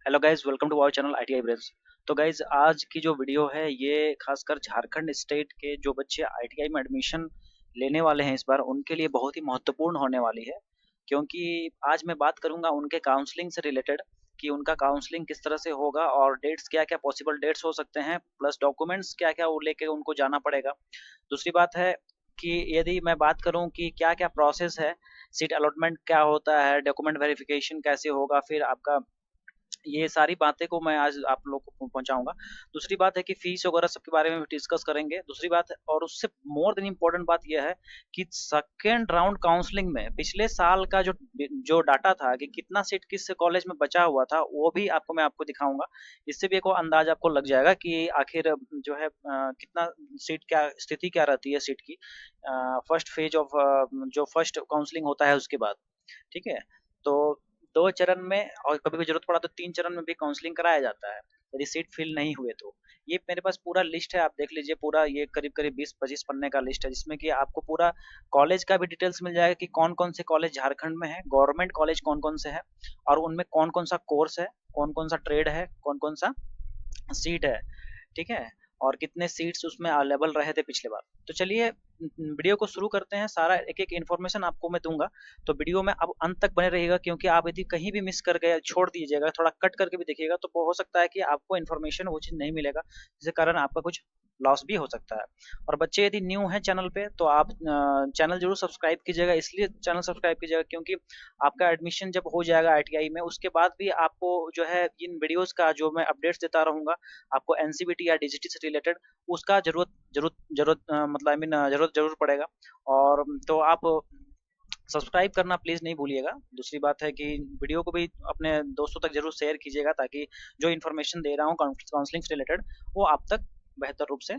Hello guys, welcome to our channel ITI branch. तो guys, आज की जो वीडियो है ये खासकर झारखंड स्टेट के जो बच्चे आईटीआई में एडमिशन लेने वाले हैं इस बार, उनके लिए बहुत ही महत्वपूर्ण होने वाली है। क्योंकि आज मैं बात करूंगा उनके काउंसलिंग से रिलेटेड कि उनका काउंसलिंग किस तरह से होगा और डेट्स क्या क्या पॉसिबल डेट्स हो सकते हैं, प्लस डॉक्यूमेंट्स क्या क्या वो लेके उनको जाना पड़ेगा। दूसरी बात है कि यदि मैं बात करूं कि क्या क्या प्रोसेस है, सीट अलॉटमेंट क्या होता है, डॉक्यूमेंट वेरिफिकेशन कैसे होगा, फिर आपका ये सारी बातें को मैं आज आप लोग को पहुँचाऊँगा। दूसरी बात है कि फ़ीस वगैरह सबके बारे में भी डिस्कस करेंगे। दूसरी बात है और उससे मोर देन इम्पोर्टेंट बात ये है कि सेकंड राउंड काउंसलिंग में पिछले साल का जो डाटा था कि कितना सीट किस कॉलेज में बचा हुआ था, वो भी मैं आपको दिखाऊँगा। इससे भी एक अंदाज़ आपको लग जाएगा कि आखिर जो है कितना सीट क्या स्थिति क्या रहती है सीट की फर्स्ट फेज़ ऑफ जो फर्स्ट काउंसलिंग होता है उसके बाद। ठीक है? तो 2 चरण में और कभी-कभी ज़रूरत पड़ा तो 3 चरण में भी काउंसलिंग कराया जाता है, यदि सीट फिल नहीं हुए तो। ये मेरे पास पूरा लिस्ट है, आप देख लीजिए पूरा ये करीब-करीब 20-25 पन्ने का लिस्ट है, जिसमें कि आपको पूरा कॉलेज का भी डिटेल्स मिल जाएगा कि कौन-कौन से कॉलेज झारखंड में हैं, गवर्नमेंट कॉलेज कौन-कौन से हैं और उनमें कौन-कौन सा कोर्स है, कौन-कौन सा ट्रेड है, कौन-कौन सा सीट है, ठीक है? और कितने सीट्स उसमें अवेलेबल रहे थे पिछले बार। तो चलिए वीडियो को शुरू करते हैं, सारा एक-एक इन्फॉर्मेशन आपको मैं दूँगा, तो वीडियो में अब अंत तक बने रहिएगा क्योंकि आप यदि कहीं भी मिस कर गए, छोड़ दीजिएगा, थोड़ा कट करके भी देखिएगा तो हो सकता है कि आपको इन्फॉर्मेशन वो चीज़ नहीं मिलेगा, जिसके कारण आपका कुछ लॉस भी हो सकता है। और बच्चे यदि न्यू हैं चैनल पे तो आप चैनल ज़रूर सब्सक्राइब कीजिएगा, इसलिए चैनल सब्सक्राइब कीजिएगा क्योंकि आपका एडमिशन जब हो जाएगा आईटीआई में, उसके बाद भी आपको जो है इन वीडियोज़ का जो मैं अपडेट्स देता रहूँगा, आपको एनसीईआरटी या डीजीटी से रिलेटेड उसका मतलब ज़रूरत ज़रूर पड़ेगा। और तो आप सब्सक्राइब करना प्लीज़ नहीं भूलिएगा। दूसरी बात है कि वीडियो को भी अपने दोस्तों तक ज़रूर शेयर कीजिएगा ताकि जो इन्फॉर्मेशन दे रहा हूँ काउंसलिंग से रिलेटेड वो आप तक बेहतर रूप से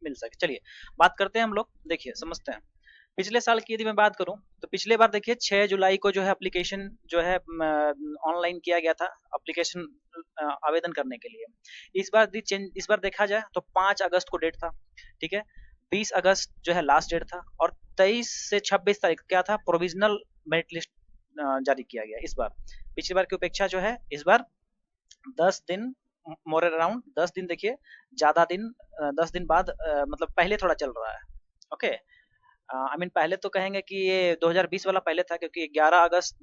मिल सके। चलिए बात करते हैं हम लोग, देखिए समझते हैं। पिछले साल की यदि मैं बात करूं तो पिछले बार देखिए 6 जुलाई को जो है एप्लीकेशन जो है ऑनलाइन किया गया था एप्लीकेशन आवेदन करने के लिए। इस बार देखा जाए तो 5 अगस्त को डेट था, ठीक है? 20 अगस्त जो है लास्ट डेट था और 23 से 26 तारीख क्या था, प्रोविजनल मेरिट लिस्ट जारी किया गया इस बार। पिछली बार की अपेक्षा जो है इस बार 10 दिन मोर अराउंड 10 दिन देखिए, ज़्यादा दिन 10 दिन बाद मतलब पहले थोड़ा चल रहा है। ओके, आई मीन पहले तो कहेंगे कि ये 2020 वाला पहले था क्योंकि 11 अगस्त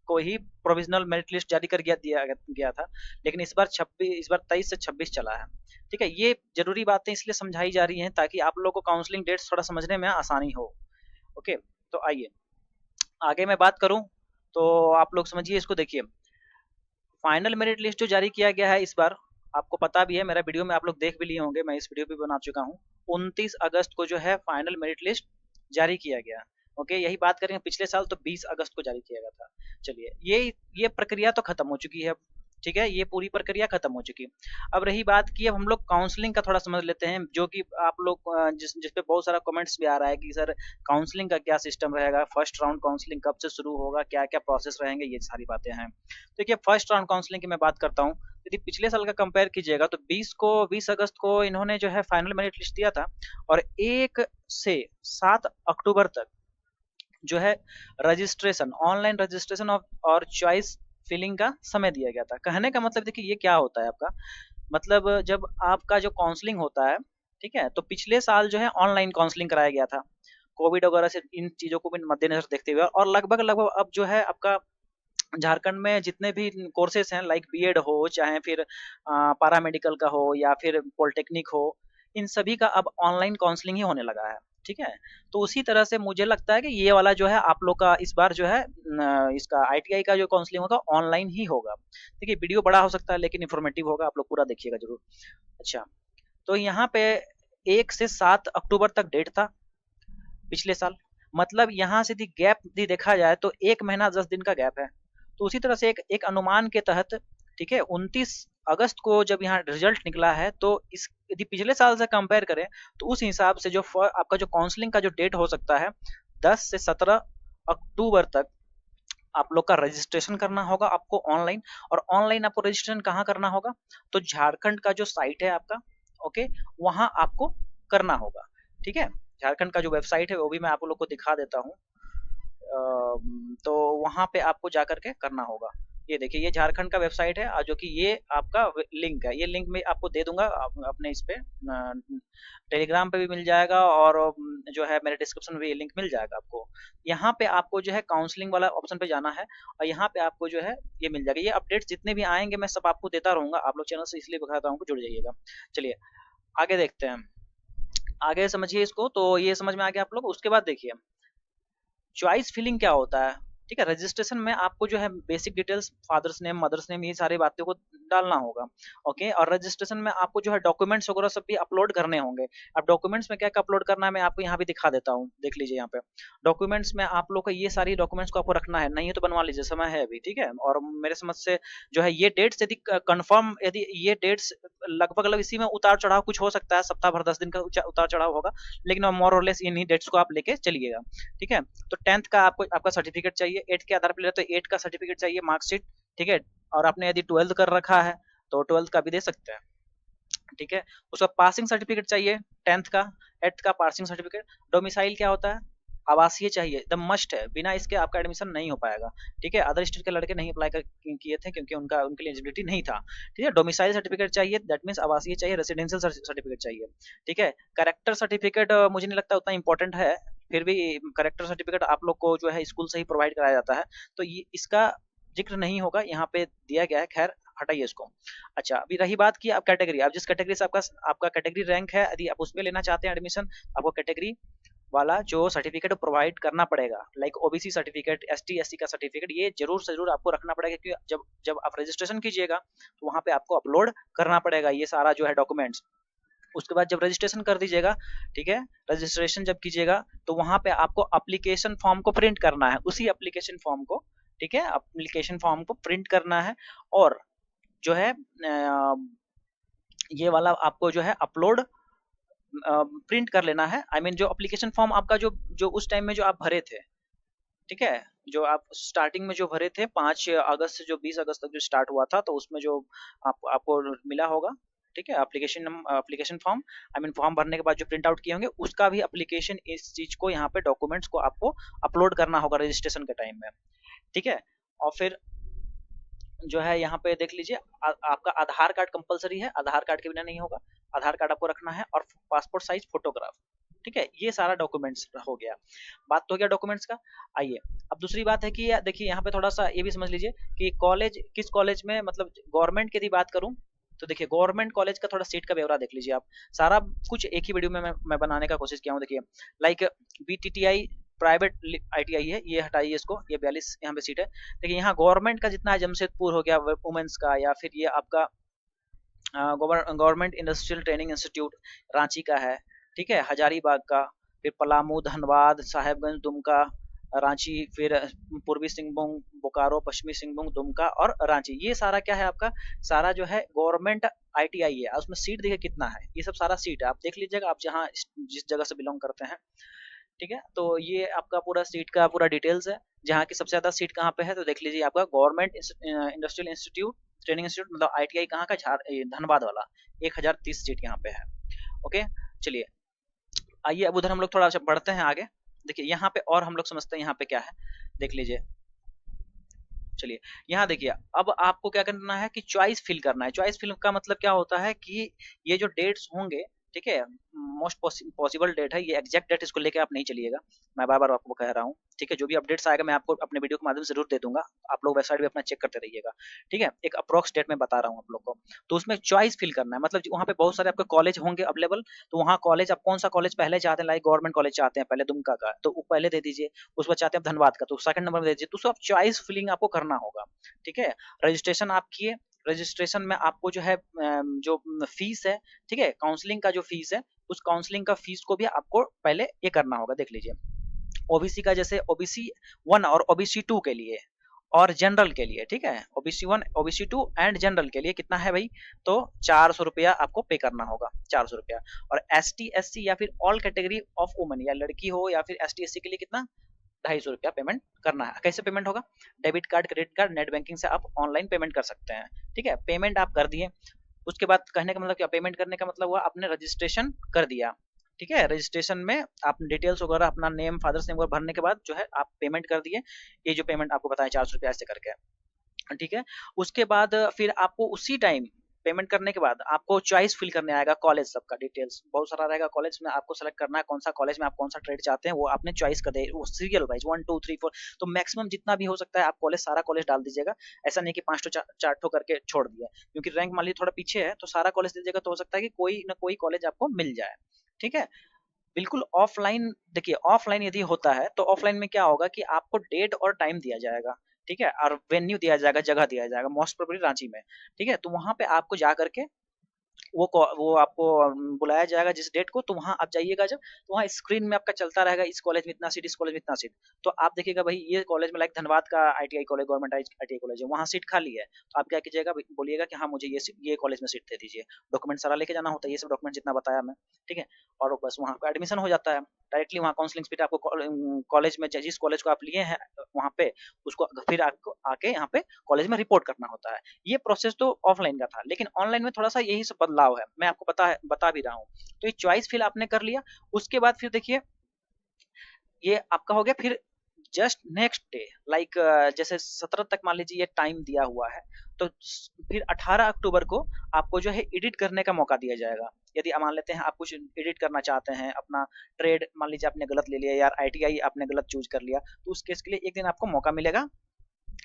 को ही प्रोविजनल मेरिट लिस्ट जारी कर दिया गया था, लेकिन इस बार 23 से 26 चला है। ठीक है, ये जरूरी बातें इसलिए समझाई जा रही हैं ताकि आप लोगों को काउंसलिंग डेट्स थोड़ा समझने में आसानी हो। ओके, तो आइए आगे मैं बात करूं तो आप लोग समझिए इसको, देखिए फाइनल मेरिट लिस्ट जो जारी किया गया है इस बार, आपको पता भी है, मेरा वीडियो में आप लोग देख भी लिए होंगे, मैं इस वीडियो भी बना चुका हूँ। 29 अगस्त को जो है फाइनल मेरिट लिस्ट जारी किया गया। ओके, यही बात करेंगे पिछले साल तो 20 अगस्त को जारी किया गया था। चलिए ये प्रक्रिया तो खत्म हो चुकी है, ठीक है, ये पूरी प्रक्रिया खत्म हो चुकी है। अब रही बात कि अब हम लोग काउंसलिंग का थोड़ा समझ लेते हैं, जो कि आप लोग जिस पे बहुत सारा कमेंट्स भी आ रहा है कि सर काउंसलिंग का क्या सिस्टम रहेगा, फर्स्ट राउंड काउंसलिंग कब से शुरू होगा, क्या क्या प्रोसेस रहेंगे, ये सारी बातें हैं। देखिए फर्स्ट राउंड काउंसलिंग की मैं बात करता हूँ, यदि पिछले साल का कंपेयर कीजिएगा तो 20 अगस्त को इन्होंने जो है फाइनल मेरिट लिस्ट दिया था और 1 से 7 अक्टूबर तक जो है रजिस्ट्रेशन, ऑनलाइन रजिस्ट्रेशन और चॉइस फिलिंग का समय दिया गया था। कहने का मतलब देखिए ये क्या होता है आपका, मतलब जब आपका जो काउंसलिंग होता है, ठीक है, तो पिछले साल जो है ऑनलाइन काउंसलिंग कराया गया था कोविड वगैरह से, इन चीज़ों को भी मद्देनजर देखते हुए, और लगभग लगभग अब जो है आपका झारखंड में जितने भी कोर्सेज हैं लाइक बीएड हो चाहे फिर पैरामेडिकल का हो या फिर पॉलिटेक्निक हो, इन सभी का अब ऑनलाइन काउंसलिंग ही होने लगा है। ठीक है, तो उसी तरह से मुझे लगता है कि ये वाला जो है आप लोग का इस बार जो है इसका आईटीआई का जो काउंसलिंग होगा ऑनलाइन ही होगा। देखिए वीडियो बड़ा हो सकता है लेकिन इन्फॉर्मेटिव होगा, आप लोग पूरा देखिएगा जरूर। अच्छा, तो यहाँ पे 1 से 7 अक्टूबर तक डेट था पिछले साल, मतलब यहाँ से गैप देखा जाए तो 1 महीना 10 दिन का गैप है। तो उसी तरह से एक अनुमान के तहत, ठीक है, 29 अगस्त को जब यहाँ रिजल्ट निकला है तो इस यदि पिछले साल से कंपेयर करें तो उस हिसाब से जो आपका जो काउंसलिंग का जो डेट हो सकता है 10 से 17 अक्टूबर तक आप लोग का रजिस्ट्रेशन करना होगा आपको ऑनलाइन। और ऑनलाइन आपको रजिस्ट्रेशन कहाँ करना होगा, तो झारखंड का जो साइट है आपका, ओके, वहाँ आपको करना होगा। ठीक है, झारखंड का जो वेबसाइट है वो भी मैं आप लोग को दिखा देता हूँ। तो वहाँ पे आपको जा करके करना होगा। ये देखिए ये झारखंड का वेबसाइट है, जो कि ये आपका लिंक है, ये लिंक मैं आपको दे दूंगा अपने इस पे टेलीग्राम पे भी मिल जाएगा, और जो है मेरे डिस्क्रिप्शन में भी ये लिंक मिल जाएगा आपको। यहाँ पे आपको जो है काउंसलिंग वाला ऑप्शन पे जाना है, और यहाँ पे आपको जो है ये मिल जाएगा। ये अपडेट्स जितने भी आएंगे मैं सब आपको देता रहूंगा, आप लोग चैनल से इसलिए बताता हूँ कि जुड़ जाइएगा। चलिए आगे देखते हैं, आगे समझिए इसको। तो ये समझ में आ गया आप लोग। उसके बाद देखिए चॉइस फिलिंग क्या होता है। ठीक है, रजिस्ट्रेशन में आपको जो है basic details, father's name, mother's name, ये सारी बातों को डालना होगा। ओके, और रजिस्ट्रेशन में आपको जो है डॉक्यूमेंट्स वगैरह सब भी अपलोड करने होंगे। अब डॉक्यूमेंट्स में क्या क्या अपलोड करना है मैं आपको यहाँ भी दिखा देता हूँ, देख लीजिए यहाँ पे। डॉक्यूमेंट्स में आप लोग को ये सारी डॉक्यूमेंट्स को आपको रखना है, नहीं है तो बनवा लीजिए, समय है अभी। ठीक है, और मेरे समझ से जो है ये डेट्स यदि कंफर्म, यदि ये डेट्स लगभग इसी में उतार चढ़ाव कुछ हो सकता है, सप्ताह भर 10 दिन का उतार चढ़ाव होगा, लेकिन मोर और लेस इन्हीं डेट्स को आप लेके चलिएगा। ठीक है, तो 10th का आपको आपका सर्टिफिकेट चाहिए, 8th के आधार पर ले तो 8 का सर्टिफिकेट चाहिए, मार्कशीट। ठीक है, और आपने यदि 12th कर रखा है तो 12th का भी दे सकते हैं। ठीक है, उसका पासिंग सर्टिफिकेट चाहिए 10th का, 8th का पासिंग सर्टिफिकेट। डोमिसाइल क्या होता है, आवासीय चाहिए, एकदम मस्ट है, बिना इसके आपका एडमिशन नहीं हो पाएगा। ठीक है, अदर स्टेट के लड़के नहीं अप्लाई किए थे क्योंकि उनके लिए एलिजिबिलिटी नहीं था। ठीक है, डोमिसाइल सर्टिफिकेट चाहिए, दैट मीन्स आवासीय चाहिए, रेसिडेंशियल सर्टिफिकेट चाहिए। ठीक है, करेक्टर सर्टिफिकेट मुझे नहीं लगता उतना इंपॉर्टेंट है, फिर भी करेक्टर सर्टिफिकेट आप लोग को जो है स्कूल से ही प्रोवाइड कराया जाता है, तो ये इसका जिक्र नहीं होगा, यहाँ पे दिया गया है, खैर हटाइए इसको। अच्छा, अभी रही बात की आप कैटेगरी, आप जिस कैटेगरी से आपका कैटेगरी रैंक है, यदि आप उसमें लेना चाहते हैं एडमिशन, आपको कैटेगरी वाला जो सर्टिफिकेट प्रोवाइड करना पड़ेगा, like OBC certificate, ST SC का सर्टिफिकेट, ये जरूर से जरूर आपको रखना पड़ेगा, क्योंकि जब जब आप रजिस्ट्रेशन कीजिएगा तो वहां पे आपको अपलोड करना पड़ेगा ये सारा जो है डॉक्यूमेंट्स। उसके बाद जब रजिस्ट्रेशन कर दीजिएगा, ठीक है, रजिस्ट्रेशन जब कीजिएगा तो वहां पे आपको एप्लीकेशन फॉर्म को प्रिंट करना है, उसी एप्लीकेशन फॉर्म को, ठीक है, एप्लीकेशन फॉर्म को प्रिंट करना है, और जो है ये वाला आपको जो है अपलोड प्रिंट कर लेना है। आई मीन जो एप्लीकेशन फॉर्म आपका जो जो उस टाइम में जो आप भरे थे, ठीक है, जो आप स्टार्टिंग में जो भरे थे 5 अगस्त से जो 20 अगस्त तक जो स्टार्ट हुआ था, तो उसमें जो आपको मिला होगा, ठीक है, application form, I mean form भरने के बाद जो प्रिंट आउट किए होंगे उसका भी एप्लीकेशन, इस चीज को यहाँ पे डॉक्यूमेंट्स को आपको अपलोड करना होगा रजिस्ट्रेशन के टाइम में। ठीक है, और फिर जो है यहाँ पे देख लीजिए, आपका आधार कार्ड कंपलसरी है, आधार कार्ड के बिना नहीं होगा, आधार कार्ड आपको रखना है, और पासपोर्ट साइज फोटोग्राफ। ठीक है, ये सारा डॉक्यूमेंट्स हो गया, बात तो हो गया डॉक्यूमेंट्स का। आइए अब दूसरी बात है कि देखिए यहाँ पे थोड़ा सा ये भी समझ लीजिए कि कॉलेज किस कॉलेज में, मतलब गवर्नमेंट की यदि बात करूँ तो देखिए गवर्नमेंट कॉलेज का थोड़ा सीट का ब्यौरा देख लीजिए आप, सारा कुछ एक ही वीडियो में मैं बनाने का कोशिश किया हूँ। देखिए लाइक बीटीटीआई प्राइवेट आईटीआई है, ये हटाइए इसको, ये 42 यहाँ पे सीट है। देखिए यहाँ गवर्नमेंट का जितना है, जमशेदपुर हो गया वुमेन्स का, या फिर ये आपका government industrial training institute Ranchi का है, ठीक है, हजारीबाग का, फिर पलामू, धनबाद, साहेबगंज, दुमका, रांची, फिर पूर्वी सिंहभूम, बोकारो, पश्चिमी सिंहभूम, दुमका और रांची, ये सारा क्या है आपका, सारा जो है गवर्नमेंट आईटीआई है। उसमें सीट देखिए कितना है, ये सब सारा सीट है, आप देख लीजिएगा, आप जहाँ जिस जगह से बिलोंग करते हैं। ठीक है, तो ये आपका पूरा सीट का पूरा डिटेल्स है, जहाँ की सबसे ज्यादा सीट कहाँ पे है, तो देख लीजिए आपका government industrial institute training institute, मतलब आईटीआई कहाँ का, धनबाद वाला, 1030 सीट यहाँ पे है। ओके, चलिए आइए अब उधर हम लोग थोड़ा सा बढ़ते हैं आगे। देखिए यहाँ पे और हम लोग समझते हैं यहाँ पे क्या है, देख लीजिए। चलिए यहाँ देखिए, अब आपको क्या करना है कि चॉइस फिल करना है। चॉइस फिल का मतलब क्या होता है कि ये जो डेट्स होंगे, ठीक है, मोस्ट पॉसिबल डेट है, ये एग्जैक्ट डेट इसको लेके आप नहीं चलिएगा, मैं बार बार आपको कह रहा हूँ। ठीक है, जो भी अपडेट्स आएगा मैं आपको अपने वीडियो के माध्यम से जरूर दे दूंगा, आप लोग वेबसाइट भी अपना चेक करते रहिएगा। ठीक है, एक अप्रोक्स डेट में बता रहा हूँ आप लोग को, तो उसमें चॉइस फिल करना है, मतलब वहाँ पे बहुत सारे आपके कॉलेज होंगे अवेलेबल, तो वहाँ कॉलेज आप कौन सा कॉलेज पहले चाहते हैं, लाइक गवर्नमेंट कॉलेज चाहते हैं पहले दुमका का, तो वो पहले दे दीजिए, उसके बाद चाहते हैं धनबाद का, तो सेकंड नंबर में दे दीजिए, तो सब चॉइस फिलिंग आपको करना होगा। ठीक है, रजिस्ट्रेशन आप किए, रजिस्ट्रेशन में आपको जो है जो फीस है, ठीक है, काउंसलिंग का जो फीस है, उस काउंसलिंग का फीस को भी आपको पहले ये करना होगा। देख लीजिए ओबीसी का, जैसे ओबीसी 1 और ओबीसी 2 के लिए और जनरल के लिए, ठीक है, ओबीसी 1 ओबीसी 2 एंड जनरल के लिए कितना है भाई, तो 400 रुपया आपको पे करना होगा, 400 रुपया। और एसटी एससी या फिर ऑल कैटेगरी ऑफ वुमेन, या लड़की हो या फिर एसटी एससी के लिए कितना, 250 रुपया पेमेंट करना है। कैसे पेमेंट होगा, debit card, credit card, net banking से आप ऑनलाइन पेमेंट कर सकते हैं। ठीक है, पेमेंट आप कर दिए, उसके बाद कहने का मतलब क्या, पेमेंट करने का मतलब हुआ आपने रजिस्ट्रेशन कर दिया। ठीक है, रजिस्ट्रेशन में आप डिटेल्स वगैरह अपना नेम, फादर्स नेम वगैरह भरने के बाद जो है आप पेमेंट कर दिए, ये जो पेमेंट आपको बताया 400 रुपया ऐसे करके। ठीक है। उसके बाद फिर आपको उसी टाइम पेमेंट करने के बाद आपको चॉइस फिल करने आएगा, कॉलेज सबका डिटेल्स बहुत सारा रहेगा, कॉलेज में आपको सेलेक्ट करना है कौन सा कॉलेज में आप कौन सा ट्रेड चाहते हैं, वो आपने चॉइस कर दे, वो सीरियल वाइज 1 2 3 4, तो मैक्सिमम जितना भी हो सकता है आप कॉलेज, सारा कॉलेज डाल दीजिएगा। ऐसा नहीं कि 5 ठो 4 ठो करके छोड़ दिया, क्योंकि रैंक मान लीजिए थोड़ा पीछे है तो सारा कॉलेज दीजिएगा, तो हो सकता है कि कोई ना कोई कॉलेज आपको मिल जाए। ठीक है। बिल्कुल ऑफलाइन देखिए, ऑफलाइन यदि होता है तो ऑफलाइन में क्या होगा कि आपको डेट और टाइम दिया जाएगा, ठीक है, और वेन्यू दिया जाएगा, जगह दिया जाएगा, मोस्ट प्रोबेबली रांची में। ठीक है, तो वहां पे आपको जा करके वो आपको बुलाया जाएगा जिस डेट को, तो वहाँ आप जाइएगा जब, तो वहाँ स्क्रीन में आपका चलता रहेगा इस कॉलेज में इतना सीट, इस कॉलेज में इतना सीट, तो आप देखिएगा भाई ये कॉलेज में लाइक धनबाद का ITI college, government ITI college है, वहाँ सीट खाली है, तो आप क्या कीजिएगा, बोलिएगा कि हाँ मुझे ये कॉलेज में सीट दे दीजिए, डॉक्यूमेंट सारा लेके जाना होता है, ये सब डॉक्यूमेंट जितना बताया मैं। ठीक है, और बस वहाँ का एडमिशन हो जाता है डायरेक्टली, वहाँ काउंसलिंग सीट आपको कॉलेज में, जिस कॉलेज को आप लिए हैं वहाँ पे, उसको फिर आपको आके यहाँ पे कॉलेज में रिपोर्ट करना होता है। ये प्रोसेस तो ऑफलाइन का था, लेकिन ऑनलाइन में थोड़ा सा यही सब बदलाव है, मैं आपको बता भी रहा हूँ। तो ये चॉइस फिल आपने कर लिया, उसके बाद फिर देखिए ये आपका हो गया, फिर जस्ट नेक्स्ट डे लाइक जैसे 17 तक मान लीजिए ये टाइम दिया हुआ है, तो फिर 18 अक्टूबर को आपको जो है एडिट करने का मौका दिया जाएगा। यदि मान लेते हैं आप कुछ एडिट करना चाहते हैं अपना ट्रेड, मान लीजिए आपने गलत ले लिया यार, आईटीआई आपने गलत चूज कर लिया, तो उस केस के लिए एक दिन आपको मौका मिलेगा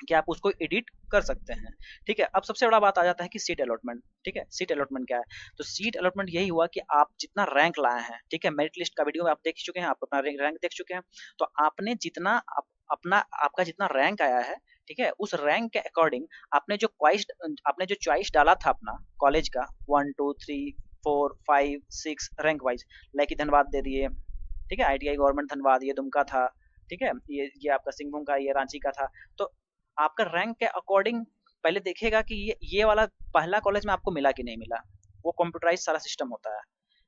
कि आप उसको एडिट कर सकते हैं। ठीक है, अब सबसे बड़ा बात आ जाता है कि सीट अलॉटमेंट। ठीक है, सीट अलॉटमेंट क्या है, तो सीट अलॉटमेंट यही हुआ कि आप जितना रैंक लाए हैं, ठीक है, मेरिट लिस्ट का वीडियो में आप देख चुके हैं, आप अपना रैंक देख चुके हैं, तो आपने जितना अपना आपका जितना रैंक आया है, ठीक है, उस रैंक के अकॉर्डिंग आपने जो चॉइस डाला था अपना कॉलेज का 1 2 3 4 5 6 रैंक वाइज, लाइक धनबाद दे दिए, ठीक है, आईटीआई गवर्नमेंट धनबाद ये दुमका था, ठीक है, ये आपका सिंहभूम का, ये रांची का था, तो आपका रैंक के अकॉर्डिंग पहले देखेगा कि ये वाला पहला कॉलेज में आपको मिला कि नहीं मिला, वो कंप्यूटराइज सारा सिस्टम होता है,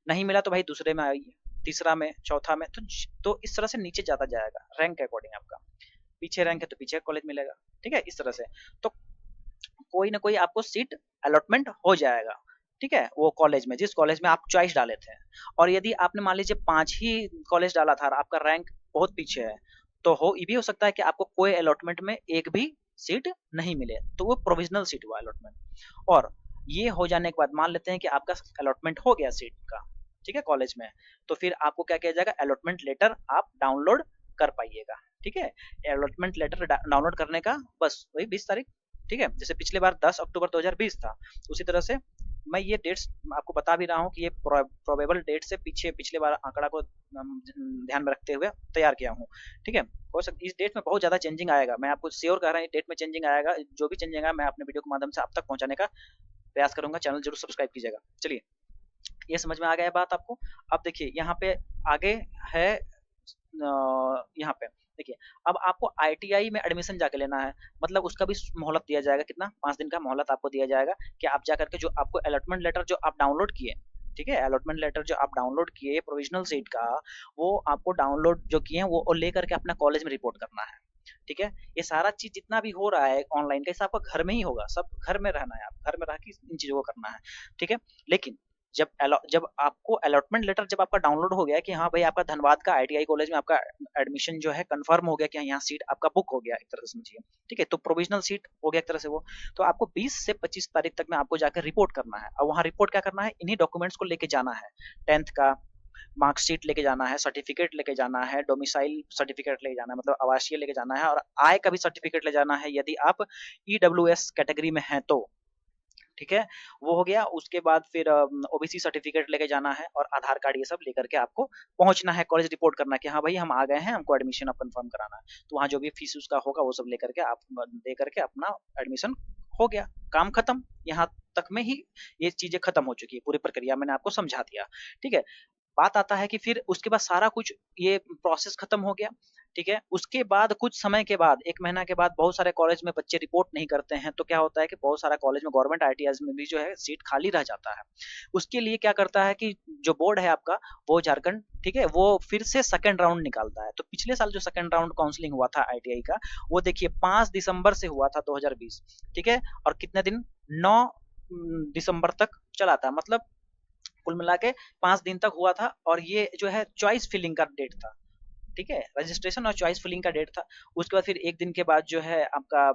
नहीं मिला तो भाई दूसरे में आइए, तीसरा में, चौथा में, तो इस तरह से नीचे जाता जाएगा रैंक के अकॉर्डिंग आपका, पीछे रैंक है तो पीछे कॉलेज मिलेगा। ठीक है, इस तरह से तो कोई ना कोई आपको सीट अलॉटमेंट हो जाएगा। ठीक है, वो कॉलेज में जिस कॉलेज में आप चॉइस डाले थे, और यदि आपने मान लीजिए 5 ही कॉलेज डाला था और आपका रैंक बहुत पीछे है, तो ये भी हो सकता है कि आपको कोई अलॉटमेंट में एक भी सीट नहीं मिले, तो वो प्रोविजनल सीट हुआ अलॉटमेंट। और ये हो जाने के बाद मान लेते हैं कि आपका अलॉटमेंट हो गया सीट का, ठीक है, कॉलेज में, तो फिर आपको क्या किया जाएगा, अलॉटमेंट लेटर आप डाउनलोड कर पाइएगा। ठीक है, अलॉटमेंट लेटर डाउनलोड करने का बस वही 20 तारीख, ठीक है, जैसे पिछले बार 10 अक्टूबर 2020 था, उसी तरह से मैं ये डेट्स आपको बता भी रहा हूँ कि ये प्रोबेबल डेट से पीछे पिछले बार आंकड़ा को ध्यान में रखते हुए तैयार किया हूँ। ठीक है, हो सकता इस डेट में बहुत ज़्यादा चेंजिंग आएगा, मैं आपको श्योर कह रहा हूँ, डेट में चेंजिंग आएगा, जो भी चेंजिंग आएगा मैं अपने वीडियो के माध्यम से आप तक पहुँचाने का प्रयास करूंगा, चैनल जरूर सब्सक्राइब कीजिएगा। चलिए, ये समझ में आ गया बात आपको। अब देखिए यहाँ पे आगे है, यहाँ पे देखिए, अब आपको आईटीआई में एडमिशन जाके लेना है, मतलब उसका भी मोहलत दिया जाएगा, कितना, 5 दिन का मोहलत आपको दिया जाएगा कि आप जा करके जो आपको अलॉटमेंट लेटर जो आप डाउनलोड किए, ठीक है, अलॉटमेंट लेटर जो आप डाउनलोड किए प्रोविजनल सीट का, वो आपको डाउनलोड जो किए हैं वो लेकर के अपना कॉलेज में रिपोर्ट करना है। ठीक है, ये सारा चीज जितना भी हो रहा है ऑनलाइन का, आपका घर में ही होगा, सब घर में रहना है, आप घर में रह के इन चीजों को करना है। ठीक है, लेकिन जब आपको अलॉटमेंट लेटर जब आपका डाउनलोड हो गया कि हाँ भाई आपका धनबाद का आईटीआई कॉलेज में आपका एडमिशन जो है कंफर्म हो गया कि यहाँ सीट आपका बुक हो गया एक तरह से समझिए, ठीक है, तो प्रोविजनल सीट हो गया एक तरह से वो, तो आपको 20 से 25 तारीख तक में आपको जाकर रिपोर्ट करना है, और वहाँ रिपोर्ट क्या करना है, इन्हीं डॉक्यूमेंट्स को लेके जाना है, 10th का मार्कशीट लेके जाना है, सर्टिफिकेट लेके जाना है, डोमिसाइल सर्टिफिकेट लेके जाना है, मतलब आवासीय लेके जाना है, और आय का भी सर्टिफिकेट ले जाना है यदि आप ईडब्ल्यूएस कैटेगरी में हैं तो। ठीक है, वो हो गया, उसके बाद फिर ओबीसी सर्टिफिकेट लेके जाना है, और आधार कार्ड, ये सब लेकर के आपको पहुंचना है कॉलेज, रिपोर्ट करना है कि हाँ भाई हम आ गए हैं, हमको एडमिशन अब कंफर्म कराना है, तो वहाँ जो भी फीस उसका होगा वो सब लेकर के आप दे करके अपना एडमिशन हो गया, काम खत्म, यहाँ तक में ही ये चीजें खत्म हो चुकी है, पूरी प्रक्रिया मैंने आपको समझा दिया। ठीक है, बात आता है कि फिर उसके बाद सारा कुछ ये प्रोसेस खत्म हो गया। ठीक है, उसके बाद कुछ समय के बाद 1 महीना के बाद बहुत सारे कॉलेज में बच्चे रिपोर्ट नहीं करते हैं, तो क्या होता है कि बहुत सारा कॉलेज में गवर्नमेंट आईटीआईज में भी जो है सीट खाली रह जाता है। उसके लिए क्या करता है कि जो बोर्ड है आपका, वो झारखंड, ठीक है, वो फिर से सेकंड राउंड निकालता है। तो पिछले साल जो सेकंड राउंड काउंसलिंग हुआ था आईटीआई का, वो देखिए 5 दिसंबर से हुआ था 2020, ठीक है, और कितने दिन, 9 दिसंबर तक चला था, मतलब कुल मिला के 5 दिन तक हुआ था, और ये जो है चॉइस फिलिंग का डेट था, ठीक है, रजिस्ट्रेशन और चॉइस फिलिंग का डेट था। उसके बाद फिर एक दिन के बाद जो है आपका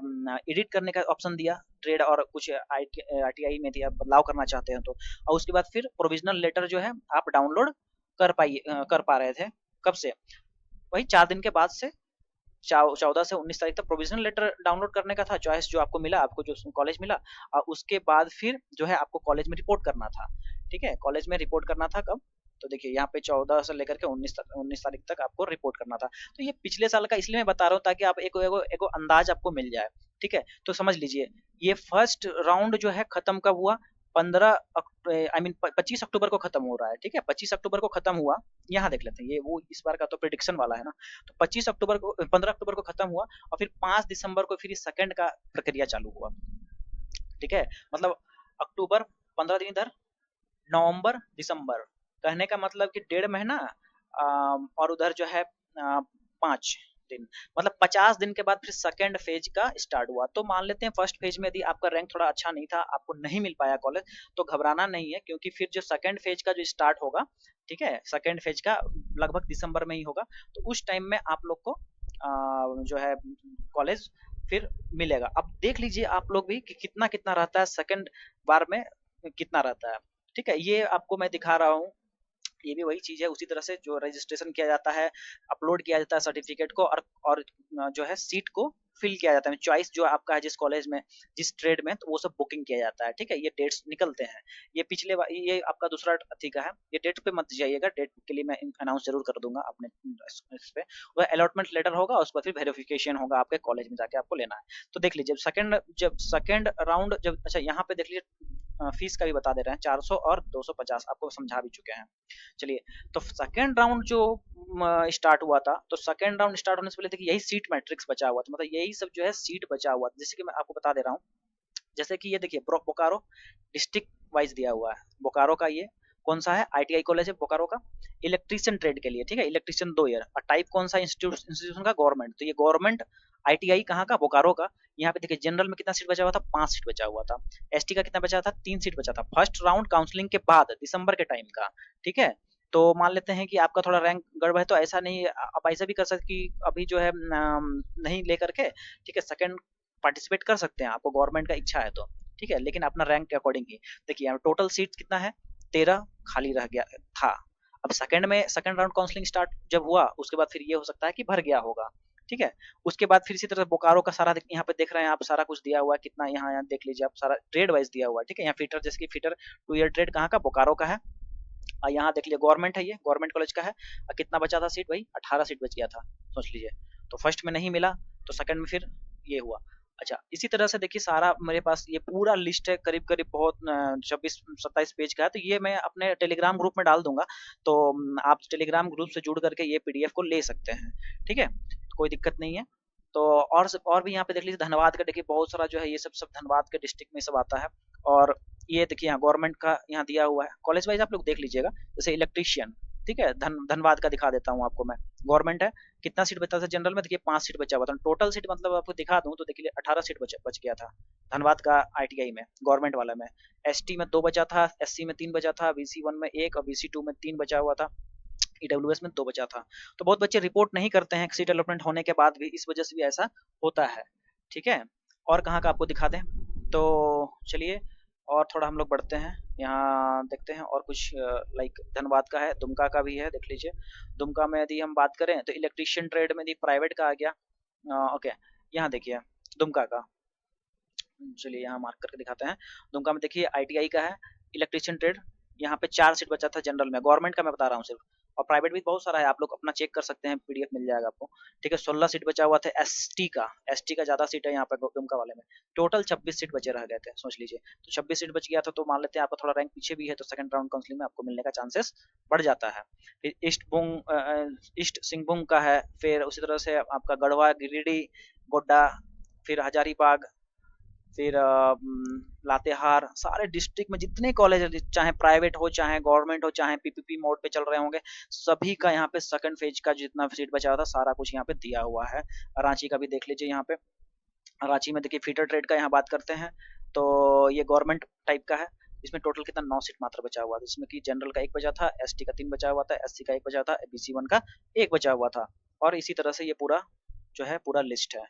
एडिट करने का ऑप्शन दिया, ट्रेड और कुछ आरटीआई में दिया, बदलाव करना चाहते हैं तो। और उसके बाद फिर प्रोविजनल लेटर जो है आप डाउनलोड कर पा रहे थे। कब से? वही 4 दिन के बाद से 14 से 19 तारीख तक प्रोविजनल लेटर डाउनलोड करने का था, चॉइस जो आपको मिला, आपको जो कॉलेज मिला। और उसके बाद फिर जो है आपको कॉलेज में रिपोर्ट करना था। ठीक है, कॉलेज में रिपोर्ट करना था कब? तो देखिए यहाँ पे 14 से लेकर के 19 तारीख तक आपको रिपोर्ट करना था। तो ये पिछले साल का इसलिए मैं बता रहा हूँ ताकि आप एक अंदाज आपको मिल जाए। ठीक है, तो समझ लीजिए ये फर्स्ट राउंड जो है खत्म कब हुआ? 25 अक्टूबर को खत्म हो रहा है। ठीक है, 25 अक्टूबर को खत्म हुआ। यहाँ देख लेते हैं, ये वो इस बार का तो प्रिडिक्शन वाला है ना। तो 15 अक्टूबर को खत्म हुआ और फिर 5 दिसंबर को फिर सेकंड का प्रक्रिया चालू हुआ। ठीक है, मतलब अक्टूबर 15 दिन इधर, नवंबर दिसंबर, कहने का मतलब कि 1.5 महीना और उधर जो है 5 दिन, मतलब 50 दिन के बाद फिर सेकंड फेज का स्टार्ट हुआ। तो मान लेते हैं फर्स्ट फेज में यदि आपका रैंक थोड़ा अच्छा नहीं था, आपको नहीं मिल पाया कॉलेज, तो घबराना नहीं है, क्योंकि फिर जो सेकंड फेज का जो स्टार्ट होगा, ठीक है, सेकंड फेज का लगभग दिसंबर में ही होगा। तो उस टाइम में आप लोग को जो है कॉलेज फिर मिलेगा। अब देख लीजिए आप लोग भी कि कितना कितना रहता है सेकंड बार में, कितना रहता है। ठीक है, ये आपको मैं दिखा रहा हूँ, ये भी वही चीज़ है, उसी तरह से जो रजिस्ट्रेशन किया जाता है, अपलोड किया जाता है सर्टिफिकेट को, और जो है सीट को फिल किया जाता है, चॉइस जो आपका है जिस कॉलेज में, जिस ट्रेड में, तो वो सब बुकिंग किया जाता है। ठीक है, ये डेट्स निकलते हैं। ये ये आपका दूसरा अथी का है। ये डेट पे मत जाइएगा, डेट के लिए मैं अनाउंस जरूर कर दूंगा अपने इस पे। वह अलॉटमेंट लेटर होगा, उसके बाद फिर वेरिफिकेशन होगा, आपके कॉलेज में जाके आपको लेना है। तो देख लीजिए जब सेकंड राउंड, जब अच्छा यहाँ पे देख लीजिए फीस का भी बता दे रहे हैं, 400 और 250 आपको समझा भी चुके हैं। चलिए, तो सेकेंड राउंड जो स्टार्ट हुआ था, तो सेकेंड राउंड स्टार्ट होने से पहले देखिए यही सीट मैट्रिक्स बचा हुआ था, मतलब यही सब जो है सीट बचा हुआ था। जैसे कि मैं आपको बता दे रहा हूँ, जैसे कि ये देखिए बोकारो डिस्ट्रिक्ट वाइज दिया हुआ है। बोकारो का ये कौन सा है? आईटीआई कॉलेज है बोकारो का, इलेक्ट्रीशियन ट्रेड के लिए। ठीक है, इलेक्ट्रीशियन 2 ईयर, और टाइप कौन सा? इंस्टीट्यूशन का, गवर्नमेंट। तो ये गवर्नमेंट आईटीआई कहाँ का? बोकारो का। यहाँ पे देखिए जनरल में कितना सीट बचा हुआ था? 5 सीट बचा हुआ था। एसटी का कितना बचा था? 3 सीट बचा था, फर्स्ट राउंड काउंसलिंग के बाद दिसंबर के टाइम का। ठीक है, तो मान लेते हैं कि आपका थोड़ा रैंक गड़बड़ है, तो ऐसा नहीं, आप ऐसा भी कर सकते कि अभी जो है नहीं लेकर के, ठीक है, सेकंड पार्टिसिपेट कर सकते हैं, आपको गवर्नमेंट का इच्छा है तो। ठीक है, लेकिन अपना रैंक के अकॉर्डिंग ही। देखिए यहाँ टोटल सीट कितना है? 13 खाली रह गया था। अब सेकंड राउंड काउंसलिंग स्टार्ट जब हुआ, उसके बाद फिर ये हो सकता है कि भर गया होगा। ठीक है, उसके बाद फिर इसी तरह बोकारो का सारा यहाँ पे देख रहे हैं आप, सारा कुछ दिया हुआ है, कितना यहाँ देख लीजिए आप, सारा ट्रेड वाइज दिया हुआ है। ठीक है, यहाँ फीटर, जैसे कि फीटर 2 ईयर ट्रेड कहाँ का? बोकारो का है। और यहाँ देख लीजिए गवर्नमेंट है, ये गवर्नमेंट कॉलेज का है। और कितना बचा था सीट भाई? 18 सीट बच गया था, सोच लीजिए। तो फर्स्ट में नहीं मिला, तो सेकंड में फिर ये हुआ। अच्छा, इसी तरह से देखिए सारा मेरे पास ये पूरा लिस्ट है, करीब करीब बहुत 26-27 पेज का है। तो ये मैं अपने टेलीग्राम ग्रुप में डाल दूंगा, तो आप टेलीग्राम ग्रुप से जुड़ करके ये पीडीएफ को ले सकते हैं। ठीक है, तो कोई दिक्कत नहीं है। तो और भी यहाँ पे देख लीजिए धनबाद का, देखिए बहुत सारा जो है ये सब धनबाद के डिस्ट्रिक्ट में सब आता है। और ये देखिए यहाँ गवर्नमेंट का यहाँ दिया हुआ है, कॉलेज वाइज आप लोग देख लीजिएगा। जैसे इलेक्ट्रीशियन, ठीक है, धनबाद का दिखा देता हूँ आपको मैं। गवर्नमेंट है, कितना सीट बचा था जनरल में? देखिए 5 सीट बचा हुआ था, टोटल सीट मतलब आपको दिखा दूं तो देखिए 18 सीट बच गया था धनबाद का आईटीआई में, गवर्नमेंट वाला में। एसटी में 2 बचा था, एससी में 3 बचा था, बीसी 1 में 1 और बीसी 2 में 3 बचा हुआ था, ईडब्ल्यूएस में 2 बचा था। तो बहुत बच्चे रिपोर्ट नहीं करते हैं सीट अलॉटमेंट होने के बाद भी, इस वजह से भी ऐसा होता है। ठीक है, और कहाँ का आपको दिखा दें? तो चलिए और थोड़ा हम लोग बढ़ते हैं, यहाँ देखते हैं और कुछ लाइक धनबाद का है, दुमका का भी है, देख लीजिए। दुमका में यदि हम बात करें तो इलेक्ट्रीशियन ट्रेड में यदि प्राइवेट का आ गया, ओके, यहाँ देखिए दुमका का, चलिए यहाँ मार्क करके दिखाते हैं। दुमका में देखिए आईटीआई का है, इलेक्ट्रीशियन ट्रेड, यहाँ पे 4 सीट बचा था जनरल में, गवर्नमेंट का मैं बता रहा हूँ सिर्फ। और प्राइवेट भी बहुत सारा है, आप लोग अपना चेक कर सकते हैं, पीडीएफ मिल जाएगा आपको। ठीक है, 16 सीट बचा हुआ था एसटी का ज्यादा सीट है यहाँ पे दुमका वाले में। टोटल 26 सीट बचे रह गए थे, सोच लीजिए। तो 26 सीट बच गया था, तो मान लेते हैं आपका थोड़ा रैंक पीछे भी है, तो सेकंड राउंड काउंसलिंग में आपको मिलने का चांसेस बढ़ जाता है। फिर ईस्ट सिंहभूम का है, फिर उसी तरह से आपका गढ़वा, गिरिडीह, गोड्डा, फिर हजारीबाग, फिर लातेहार, सारे डिस्ट्रिक्ट में जितने कॉलेज है, चाहे प्राइवेट हो चाहे गवर्नमेंट हो चाहे पीपीपी मोड पे चल रहे होंगे, सभी का यहाँ पे सेकंड फेज का जितना सीट बचा हुआ था सारा कुछ यहाँ पे दिया हुआ है। रांची का भी देख लीजिए, यहाँ पे रांची में देखिए फीटर ट्रेड का यहाँ बात करते हैं, तो ये गवर्नमेंट टाइप का है। इसमें टोटल कितना 9 सीट मात्र बचा हुआ था, जिसमें कि जनरल का 1 बचा था, एसटी का 3 बचा हुआ था, एससी का 1 बचा था, बीसी 1 का 1 बचा हुआ था। और इसी तरह से ये पूरा जो है पूरा लिस्ट है।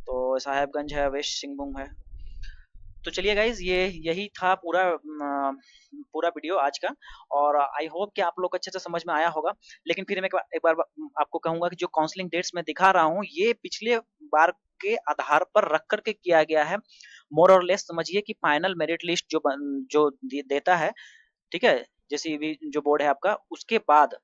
तो साहेबगंज है, वेस्ट सिंहभूम है। तो चलिए गाइज, ये यही था पूरा पूरा वीडियो आज का। और आई होप कि आप लोग को अच्छे से समझ में आया होगा। लेकिन फिर मैं एक बार आपको कहूंगा कि जो काउंसलिंग डेट्स मैं दिखा रहा हूँ, ये पिछले बार के आधार पर रख करके किया गया है। मोर और लेस समझिए कि फाइनल मेरिट लिस्ट जो देता है, ठीक है, जैसे भी जो बोर्ड है आपका, उसके बाद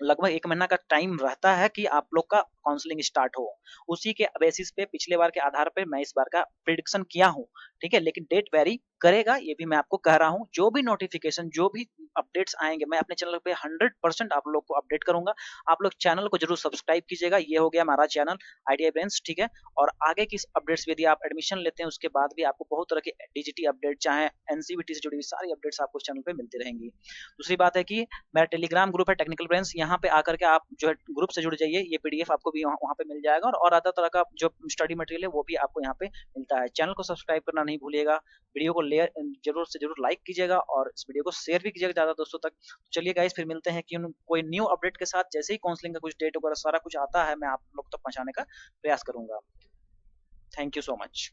लगभग 1 महीना का टाइम रहता है कि आप लोग का काउंसलिंग स्टार्ट हो। उसी के बेसिस पे पिछले बार के आधार पे मैं इस बार का प्रिडिक्शन किया हूँ, ठीक है? लेकिन डेट वेरी करेगा, ये भी मैं आपको कह रहा हूँ। जो भी नोटिफिकेशन, जो भी अपडेट्स आएँगे, मैं अपने चैनल पे 100% आप लोग को अपडेट करूँगा। आप लोग चैनल को ज़रूर सब्सक्राइब कीजिएगा। ये हो गया हमारा चैनल आईटीआई ब्रेंस, ठीक है? और आगे की अपडेट्स यदि आप एडमिशन लेते हैं, उसके बाद भी आपको बहुत तरह की डीजीटी अपडेट, चाहे एनसीईआरटी से जुड़ी हुई सारी अपडेट्स आपको इस चैनल पे मिलती रहेंगी। दूसरी बात है कि मेरा टेलीग्राम ग्रुप है टेक्निकल ब्रेंस, यहाँ पे आकर के आप जो है ग्रुप से जुड़ जाइए। ये पीडीएफ आपको भी वहाँ पे मिल जाएगा, और अदर तरह का जो स्टडी मटेरियल है वो भी आपको यहाँ पे मिलता है। चैनल को सब्सक्राइब करना नहीं भूलिएगा। वीडियो को जरूर से जरूर लाइक कीजिएगा, और इस वीडियो को शेयर भी कीजिएगा ज़्यादा दोस्तों तक। चलिए गाइस, फिर मिलते हैं कि कोई न्यू अपडेट के साथ। जैसे ही काउंसलिंग का कुछ डेट वगैरह सारा कुछ आता है, मैं आप लोग तक पहुँचाने का प्रयास करूंगा। Thank you so much.